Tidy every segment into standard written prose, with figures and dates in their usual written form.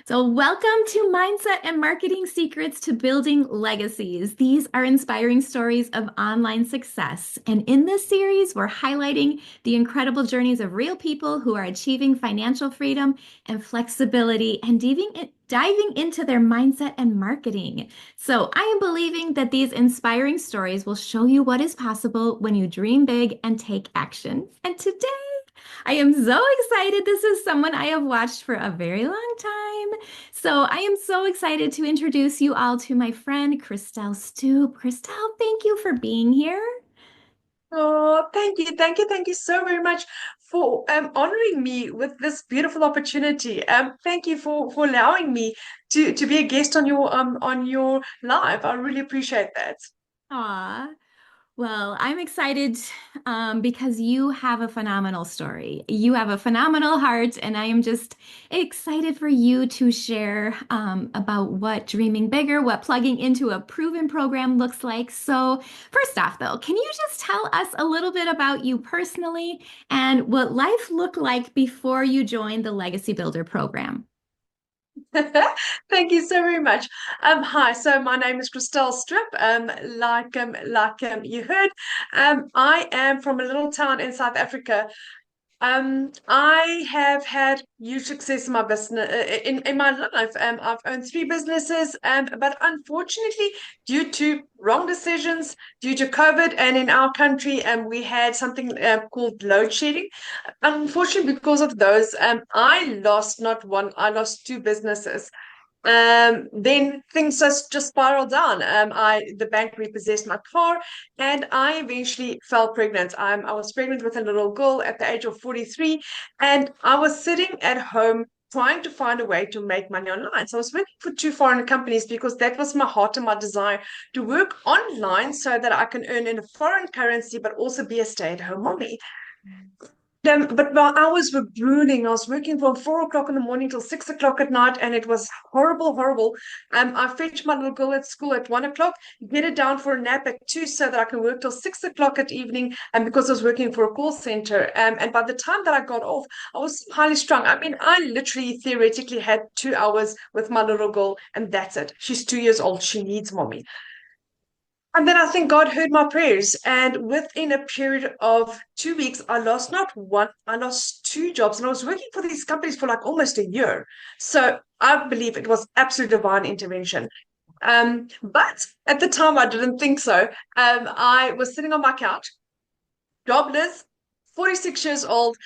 So, welcome to Mindset and Marketing Secrets to Building Legacies. These are inspiring stories of online success. And in this series, we're highlighting the incredible journeys of real people who are achieving financial freedom and flexibility and diving into their mindset and marketing. So, I am believing that these inspiring stories will show you what is possible when you dream big and take action. And today, I am so excited. This is someone I have watched for a very long time. So I am so excited to introduce you all to my friend, Christelle Stoop. Christelle, thank you for being here. Oh, thank you so very much for honoring me with this beautiful opportunity. Thank you for allowing me to be a guest on your live. I really appreciate that. Aw. Well, I'm excited because you have a phenomenal story. You have a phenomenal heart, and I am just excited for you to share about what dreaming bigger, what plugging into a proven program looks like. So, first off, though, can you just tell us a little bit about you personally and what life looked like before you joined the Legacy Builder program? Thank you so very much. Hi, so my name is Christelle Strip. You heard, I am from a little town in South Africa. I have had huge success in my business in my life. I've owned three businesses, but unfortunately, due to wrong decisions, due to COVID, and in our country, we had something called load shedding. Unfortunately, because of those, I lost not one, I lost two businesses. Then things just spiraled down. The bank repossessed my car, and I eventually fell pregnant. I was pregnant with a little girl at the age of 43, and I was sitting at home trying to find a way to make money online. So I was working for two foreign companies because that was my heart and my desire to work online so that I can earn in a foreign currency, but also be a stay-at-home mommy. But my hours were grueling. I was working from 4 o'clock in the morning till 6 o'clock at night, and it was horrible, horrible. I fetch my little girl at school at 1 o'clock, get her down for a nap at 2 so that I can work till 6 o'clock at evening. And because I was working for a call center, and by the time that I got off, I was highly strung. I mean, I literally theoretically had 2 hours with my little girl, and that's it. She's 2 years old. She needs mommy. And then I think God heard my prayers. And within a period of 2 weeks, I lost not one, I lost two jobs. And I was working for these companies for like almost a year. So I believe it was absolute divine intervention. But at the time, I didn't think so. I was sitting on my couch jobless, 46 years old,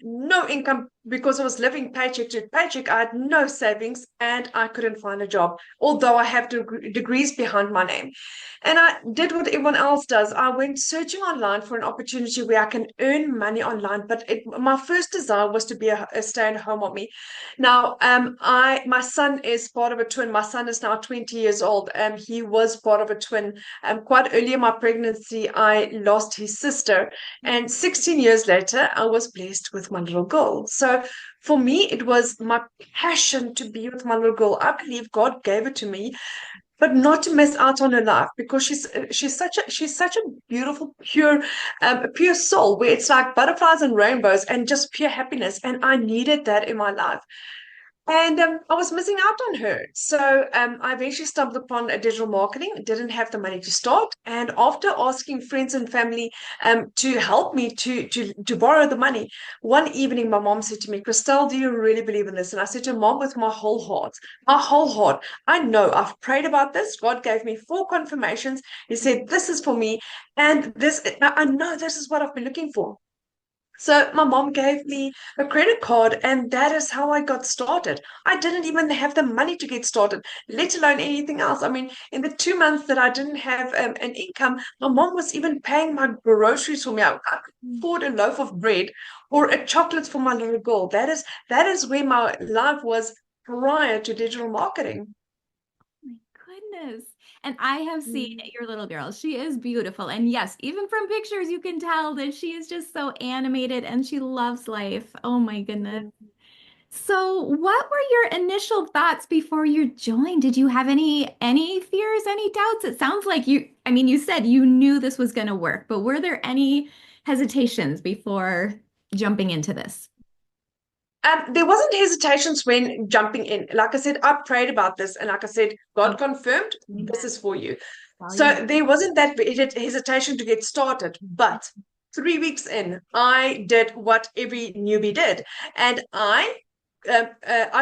no income because I was living paycheck to paycheck. I had no savings and I couldn't find a job, although I have degrees behind my name. And I did what everyone else does. I went searching online for an opportunity where I can earn money online. But my first desire was to be a stay-at-home mommy. Now, my son is part of a twin. My son is now 20 years old. He was part of a twin. Quite early in my pregnancy, I lost his sister, and 16 years later, I was blessed with my little girl. So for me, it was my passion to be with my little girl. I believe God gave it to me, but not to miss out on her life because she's such a beautiful, pure soul where it's like butterflies and rainbows and just pure happiness. And I needed that in my life. And I was missing out on her. So I eventually stumbled upon a digital marketing, didn't have the money to start. And after asking friends and family to help me to borrow the money, one evening my mom said to me, Christelle, do you really believe in this? And I said to mom with my whole heart, I know I've prayed about this. God gave me four confirmations. He said, this is for me. And I know this is what I've been looking for. So my mom gave me a credit card, and that is how I got started. I didn't even have the money to get started, let alone anything else. I mean, in the 2 months that I didn't have an income, my mom was even paying my groceries for me. I could afford a loaf of bread or a chocolate for my little girl. That is where my life was prior to digital marketing. My goodness. And I have seen your little girl. She is beautiful. And yes, even from pictures, you can tell that she is just so animated and she loves life. Oh my goodness. So, what were your initial thoughts before you joined? Did you have any fears, any doubts? It sounds like I mean, you said you knew this was going to work, but were there any hesitations before jumping into this? There wasn't hesitations when jumping in. Like I said, I prayed about this, and like I said, God Oh, confirmed this amen. is for you. All you So there wasn't that hesitation to get started. But 3 weeks in, I did what every newbie did, and I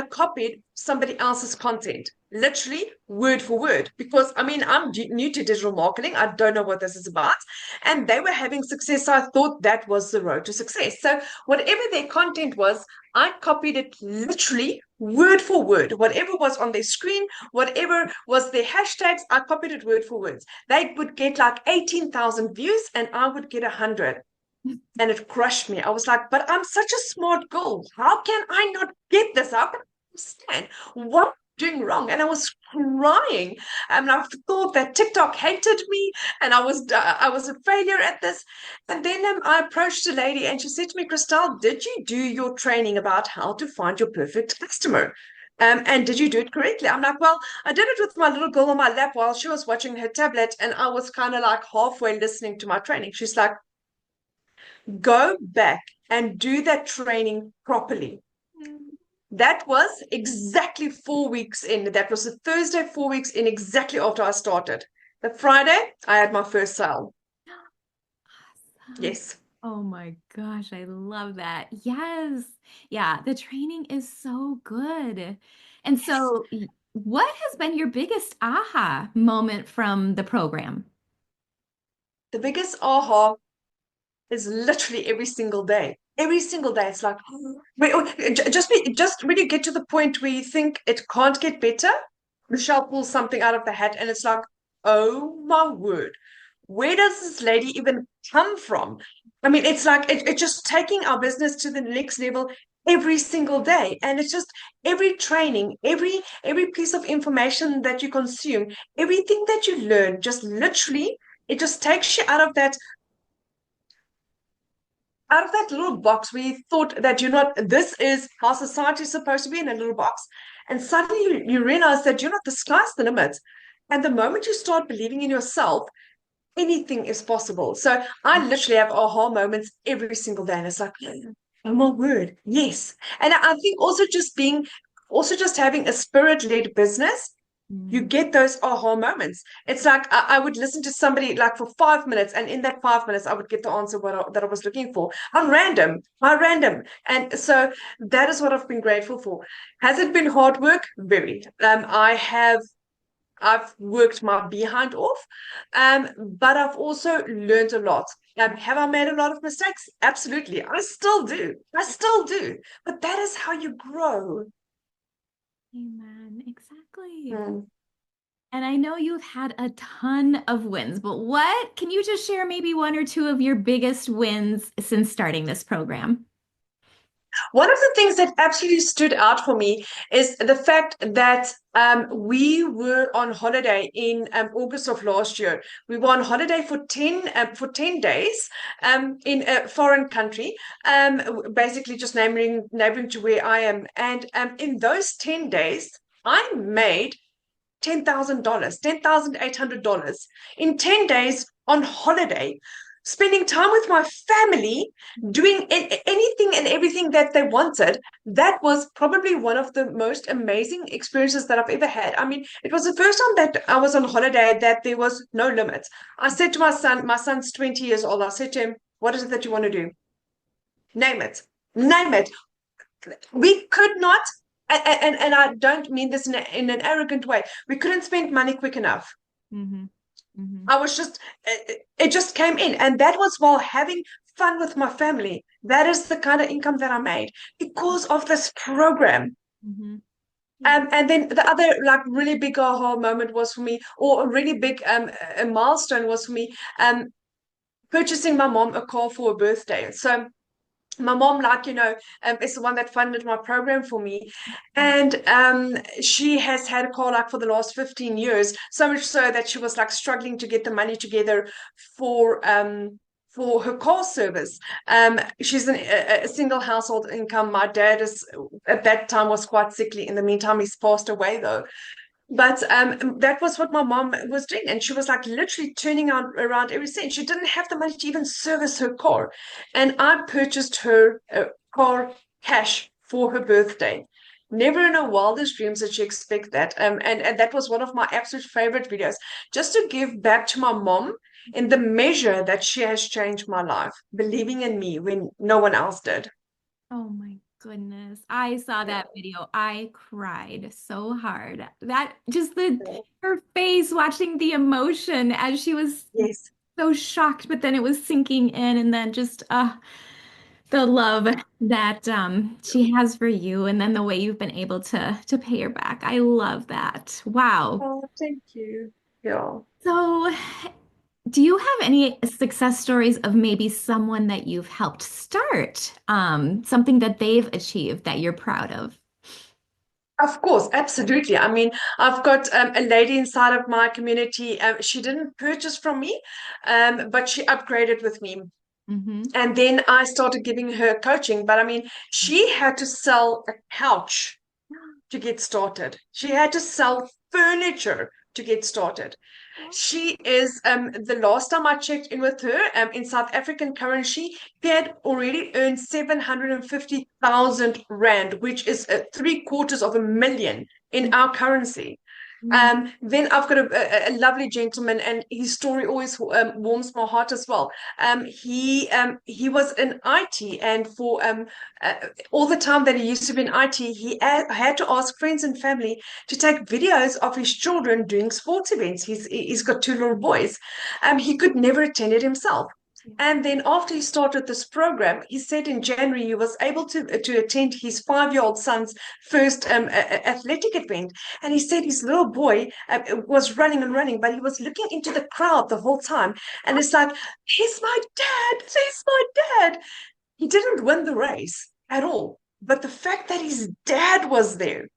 copied somebody else's content, literally word for word. Because I mean, I'm new to digital marketing. I don't know what this is about, and they were having success. So I thought that was the road to success. So whatever their content was, I copied it literally word for word. Whatever was on their screen, whatever was their hashtags, I copied it word for word. They would get like 18,000 views, and I would get 100, and it crushed me. I was like, but I'm such a smart girl. How can I not get this? How can I understand what I'm doing wrong? And I was crying. And I thought that TikTok hated me, and I was a failure at this. And then I approached a lady, and she said to me, Christelle, did you do your training about how to find your perfect customer? And did you do it correctly? I'm like, well, I did it with my little girl on my lap while she was watching her tablet, and I was kind of like halfway listening to my training. She's like, go back and do that training properly. That was exactly 4 weeks in. That was a Thursday, 4 weeks in, exactly after I started. The Friday, I had my first sale. awesome. Yes. Oh my gosh, I love that. Yes. Yeah, the training is so good. And Yes. so, what has been your biggest aha moment from the program? The biggest aha is literally every single day. Every single day, it's like, just when you get to the point where you think it can't get better, Michelle pulls something out of the hat, and it's like, oh my word, where does this lady even come from? I mean, it's like it's just taking our business to the next level every single day, and it's just every training, every piece of information that you consume, everything that you learn, just literally, it just takes you out of that little box where you thought that you're not, this is how society is supposed to be, in a little box. And suddenly you realize that you're not, the sky's the limit. And the moment you start believing in yourself, anything is possible. So I literally have aha moments every single day. And it's like, oh my word, yes. And I think also just having a spirit-led business, you Mm. get those aha moments. It's like I would listen to somebody like for 5 minutes, and in that 5 minutes, I would get the answer that I was looking for on random, by random. And so that is what I've been grateful for. Has it been hard work? Very. I've worked my behind off, but I've also learned a lot. Have I made a lot of mistakes? Absolutely. I still do. I still do. But that is how you grow. Amen. Exactly. Mm. And I know you've had a ton of wins, but what can you just share maybe one or two of your biggest wins since starting this program? One of the things that absolutely stood out for me is the fact that we were on holiday in August of last year. We were on holiday for 10 days in a foreign country, basically just neighboring to where I am. And in those 10 days, I made $10,000, $10,800 in 10 days on holiday, spending time with my family, doing anything and everything that they wanted. That was probably one of the most amazing experiences that I've ever had. I mean, it was the first time that I was on holiday that there was no limits. I said to my son's 20 years old, I said to him, what is it that you want to do? Name it. Name it. We could not, and I don't mean this in an arrogant way, we couldn't spend money quick enough. Hmm. Hmm. I was just, it just came in. And that was while having fun with my family. That is the kind of income that I made because of this program. Hmm. Yeah. And then the other like really big aha moment was for me, or a really big a milestone was for me, purchasing my mom a car for a birthday. So my mom, like, is the one that funded my program for me. And she has had a car like for the last 15 years, so much so that she was like struggling to get the money together for her car service. She's a single household income. My dad is at that time was quite sickly. In the meantime, he's passed away though. But that was what my mom was doing. And she was like literally turning around every cent. She didn't have the money to even service her car. And I purchased her car cash for her birthday. Never in her wildest dreams did she expect that. And that was one of my absolute favorite videos, just to give back to my mom in the measure that she has changed my life, believing in me when no one else did. Oh my goodness. I saw Yeah. that video. I cried so hard. That just the Yeah. her face watching the emotion as she was Yes. so shocked, but then it was sinking in and then just the love that she has for you and then the way you've been able to pay her back. I love that. Wow. Oh, thank you. Yeah. So, do you have any success stories of maybe someone that you've helped start, something that they've achieved that you're proud of? Of course, absolutely. I mean, I've got a lady inside of my community. She didn't purchase from me, but she upgraded with me. Hmm. And then I started giving her coaching. But I mean, she had to sell a couch to get started. She had to sell furniture to get started. She is the last time I checked in with her in South African currency, she had already earned 750,000 rand, which is three quarters of a million in our currency. Then I've got a lovely gentleman, and his story always warms my heart as well. He was in IT, and for uh, all the time that he used to be in IT, he had to ask friends and family to take videos of his children doing sports events. He's got two little boys. He could never attend it himself. Yeah. And then after he started this program, he said in January he was able to attend his 5-year-old son's first athletic event. And he said his little boy was running and running, but he was looking into the crowd the whole time. And it's like, he's my dad, he's my dad. He didn't win the race at all. But the fact that his dad was there,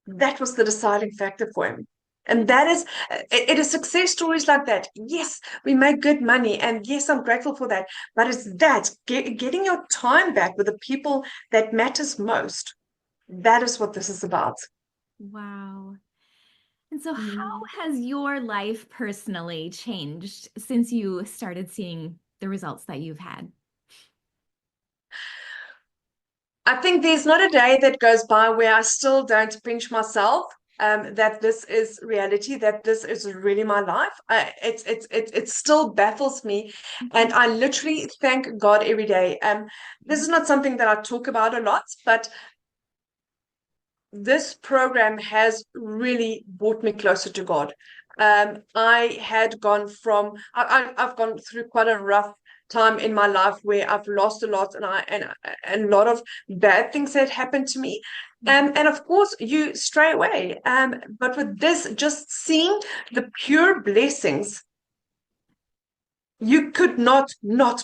that was the deciding factor for him. And that is, it is success stories like that. Yes, we make good money. And yes, I'm grateful for that. But it's that getting your time back with the people that matters most. That is what this is about. Wow. And so, how Mm. has your life personally changed since you started seeing the results that you've had? I think there's not a day that goes by where I still don't pinch myself. That this is reality, that this is really my life. It still baffles me, and I literally thank God every day. This is not something that I talk about a lot, but this program has really brought me closer to God. I had gone from I've gone through quite a rough time in my life where I've lost a lot, and a lot of bad things that happened to me. And of course, you stray away. But with this, just seeing the pure blessings, you could not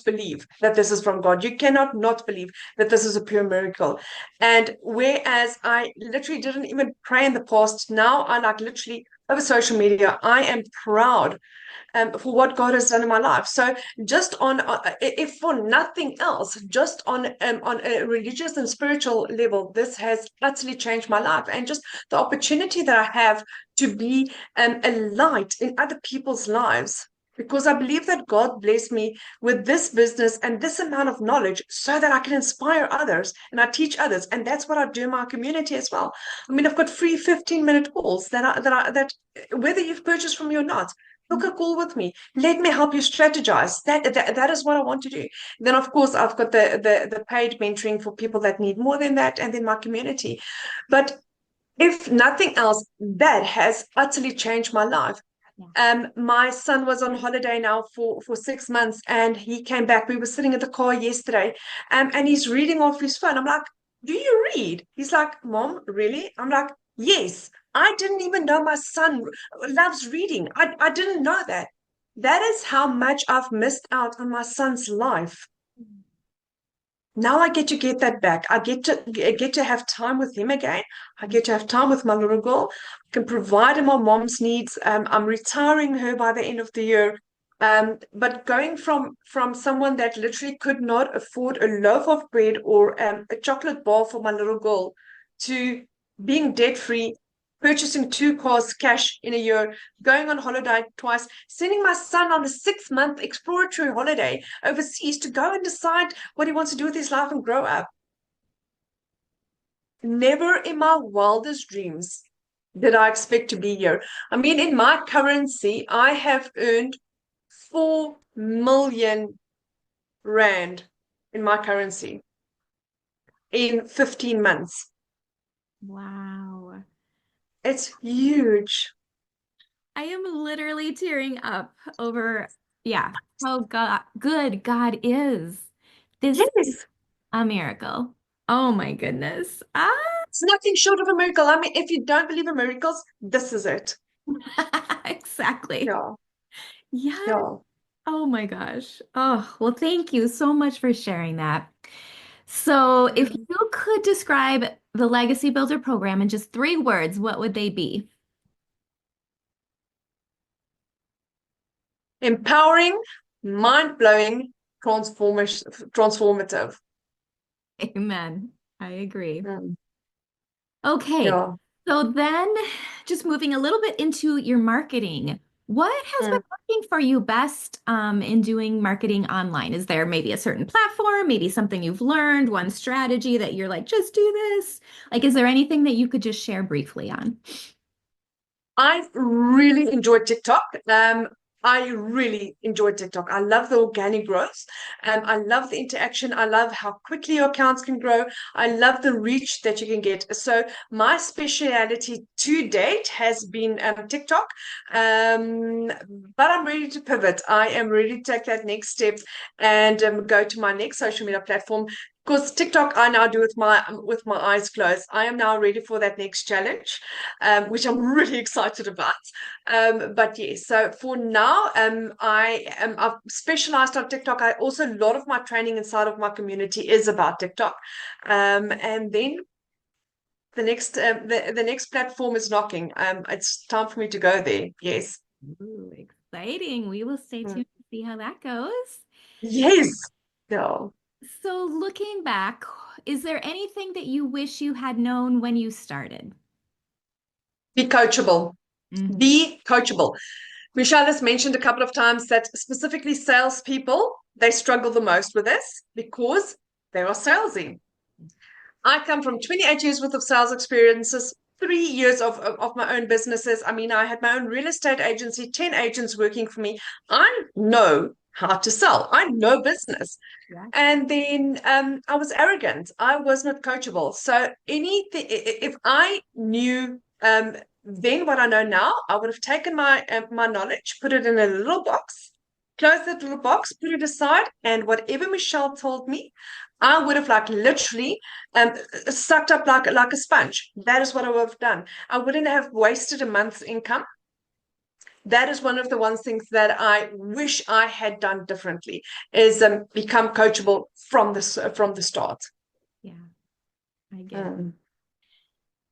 believe that this is from God. You cannot not believe that this is a pure miracle. And whereas I literally didn't even pray in the past, now I like literally over social media, I am proud for what God has done in my life. So just if for nothing else, just on a religious and spiritual level, this has utterly changed my life. And just the opportunity that I have to be a light in other people's lives, because I believe that God blessed me with this business and this amount of knowledge so that I can inspire others and I teach others. And that's what I do in my community as well. I mean, I've got free 15-minute calls that whether you've purchased from me or not, book a call with me. Let me help you strategize. That is what I want to do. Then, of course, I've got the paid mentoring for people that need more than that, and then my community. But if nothing else, that has utterly changed my life. Yeah. My son was on holiday now for 6 months, and he came back. We were sitting in the car yesterday, and he's reading off his phone. I'm like, "Do you read?" He's like, "Mom, really?" I'm like, "Yes." I didn't even know my son loves reading. I didn't know that. That is how much I've missed out on my son's life. Now I get that back. I get to have time with him again. I get to have time with my little girl. I can provide him my mom's needs. I'm retiring her by the end of the year. But going from someone that literally could not afford a loaf of bread or a chocolate bar for my little girl to being debt free, purchasing two cars cash in a year, going on holiday twice, sending my son on a 6-month exploratory holiday overseas to go and decide what he wants to do with his life and grow up. never in my wildest dreams did I expect to be here. I mean, in my currency, I have earned 4 million rand in my currency in 15 months. Wow. It's huge. I am literally tearing up over, yeah, how good God is. This is Yes, a miracle. Oh my goodness. Ah, it's nothing short of a miracle. I mean, if you don't believe in miracles, this is it. exactly. Yeah, Yes. yeah. Oh my gosh. Oh, well, thank you so much for sharing that. So, if Mm. you could describe the Legacy Builder program in just 3 words, what would they be? Empowering, mind-blowing, transformative. Amen. I agree. Mm. Okay. Yeah. So then just moving a little bit into your marketing. What has been Mm. working for you best in doing marketing online? Is there maybe a certain platform, maybe something you've learned, one strategy that you're like, just do this? Like, is there anything that you could just share briefly on? I really enjoyed TikTok. I really enjoyed TikTok. I love the organic growth. I love the interaction. I love how quickly your accounts can grow. I love the reach that you can get. So my speciality to date has been TikTok. Um, but I'm ready to pivot. I am ready to take that next step and go to my next social media platform. Because TikTok, I now do with my eyes closed. I am now ready for that next challenge, which I'm really excited about. But yes, so for now, I've specialized on TikTok. I also a lot of my training inside of my community is about TikTok, and then the next platform is knocking. It's time for me to go there. Yes, Ooh, exciting. We will stay Mm. tuned to see how that goes. Yes, no. So, looking back, is there anything that you wish you had known when you started? Be coachable. Mhm. Be coachable. Michelle has mentioned a couple of times that specifically salespeople, they struggle the most with this because they are salesy. I come from 28 years worth of sales experiences, 3 years of my own businesses. I mean, I had my own real estate agency, 10 agents working for me. I know how to sell. I know business. Yeah. And then I was arrogant. I was not coachable. So anything, if I knew then what I know now, I would have taken my knowledge, put it in a little box, close that little box, put it aside, and whatever Michelle told me, I would have like literally sucked up like a sponge. That is what I would have done. I wouldn't have wasted a month's income. That is one of the one things that I wish I had done differently is become coachable from the start. Yeah, I get it. Mm.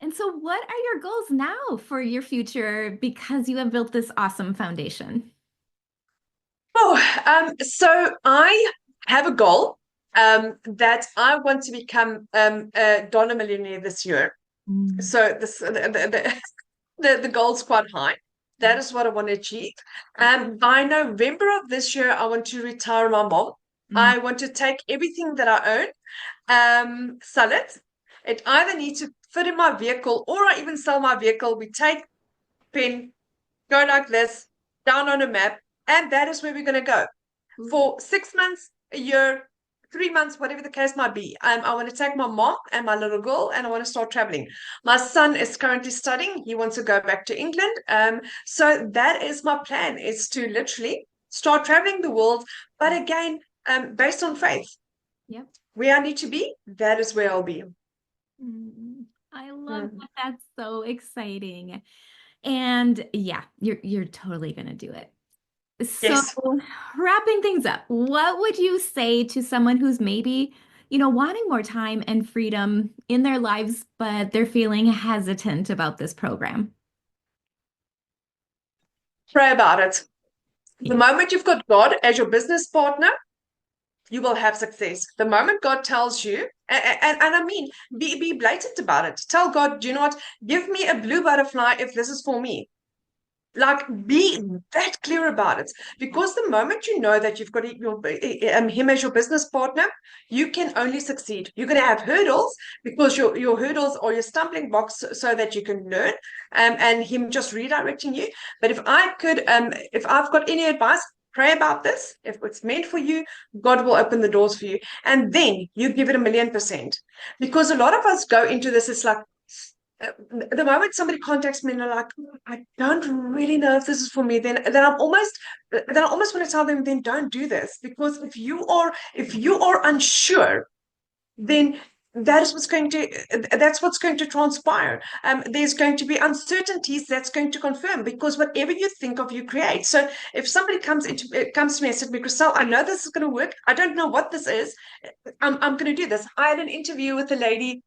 And so, what are your goals now for your future because you have built this awesome foundation? So I have a goal that I want to become a dollar millionaire this year. Mm. So the goal's quite high. That is what I want to achieve. By November of this year, I want to retire my mom. Mm. I want to take everything that I own, sell it. It either needs to fit in my vehicle or I even sell my vehicle. We take pen, go like this, down on a map, and that is where we're going to go for 6 months, a year, 3 months, whatever the case might be. I want to take my mom and my little girl, and I want to start traveling. My son is currently studying; he wants to go back to England. So that is my plan: is to literally start traveling the world, but again, based on faith. Yep. Where I need to be, that is where I'll be. Mm. I love Mm. that. That's so exciting. And yeah, you're totally gonna do it. So, Yes. wrapping things up, what would you say to someone who's maybe, wanting more time and freedom in their lives, but they're feeling hesitant about this program? Pray about it. The Yeah. moment you've got God as your business partner, you will have success. The moment God tells you, and I mean, be blatant about it. Tell God, do you know what? Give me a blue butterfly if this is for me. like be that clear about it, because the moment you know that you've got him as your business partner, you can only succeed. You're going to have hurdles, because your hurdles are your stumbling blocks, so that you can learn, and him just redirecting you. But if I've got any advice, pray about this. If it's meant for you, God will open the doors for you, and then you give it 1,000,000%. Because a lot of us go into this, it's like, the moment somebody contacts me and they're like, I don't really know if this is for me, then I almost want to tell them, then don't do this. Because if you are unsure, then that's what's going to transpire. There's going to be uncertainties that's going to confirm, because whatever you think of, you create. So if somebody comes to me and said, Christelle, I know this is going to work, I don't know what this is, I'm going to do this. I had an interview with a lady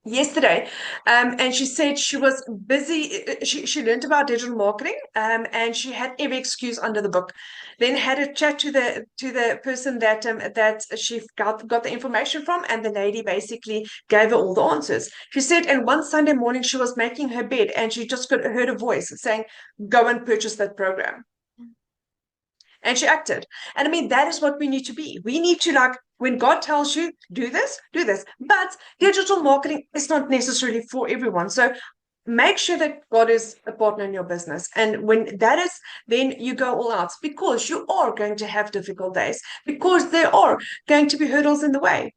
yesterday, and she said she was busy. She learned about digital marketing, and she had every excuse under the book. Then had a chat to the person that she got the information from, and the lady basically gave her all the answers. She said, and one Sunday morning she was making her bed, and she just heard a voice saying, "Go and purchase that program." And she acted. And I mean, that is what we need to be. We need to, like, when God tells you, do this, do this. But digital marketing is not necessarily for everyone. So make sure that God is a partner in your business. And when that is, then you go all out, because you are going to have difficult days, because there are going to be hurdles in the way.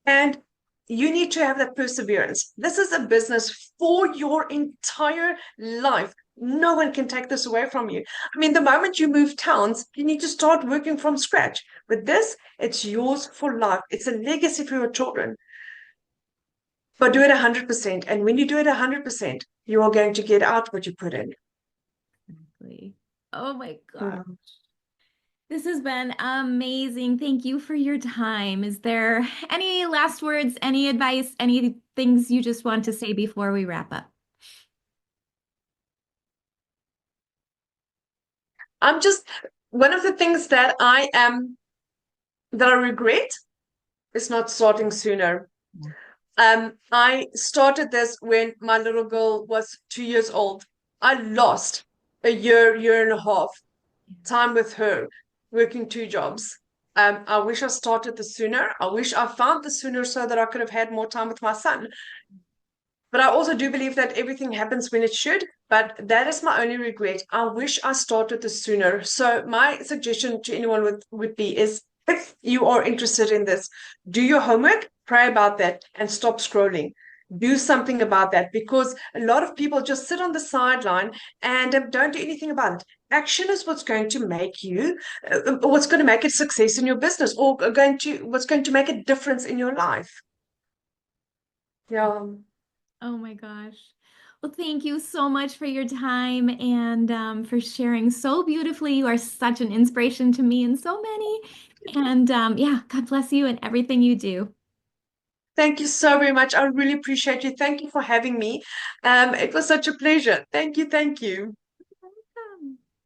And you need to have that perseverance. This is a business for your entire life. No one can take this away from you. I mean, the moment you move towns, you need to start working from scratch. With this, it's yours for life. It's a legacy for your children. But do it 100%. And when you do it 100%, you are going to get out what you put in. Exactly. Oh my God. Mhm. This has been amazing. Thank you for your time. Is there any last words, any advice, any things you just want to say before we wrap up? I'm just One of the things that I regret is not starting sooner. I started this when my little girl was 2 years old. I lost a year and a half time with her, working two jobs. I wish I started this sooner. I wish I found this sooner, so that I could have had more time with my son. But I also do believe that everything happens when it should. But that is my only regret. I wish I started this sooner. So my suggestion to anyone would be is, if you are interested in this, do your homework, pray about that, and stop scrolling. Do something about that, because a lot of people just sit on the sideline and don't do anything about it. Action is what's going to make what's going to make a success in your business, or what's going to make a difference in your life. Yeah. Oh my gosh. Well, thank you so much for your time and for sharing so beautifully. You are such an inspiration to me and so many. And yeah, God bless you and everything you do. Thank you so very much. I really appreciate you. Thank you for having me. It was such a pleasure. Thank you. Thank you.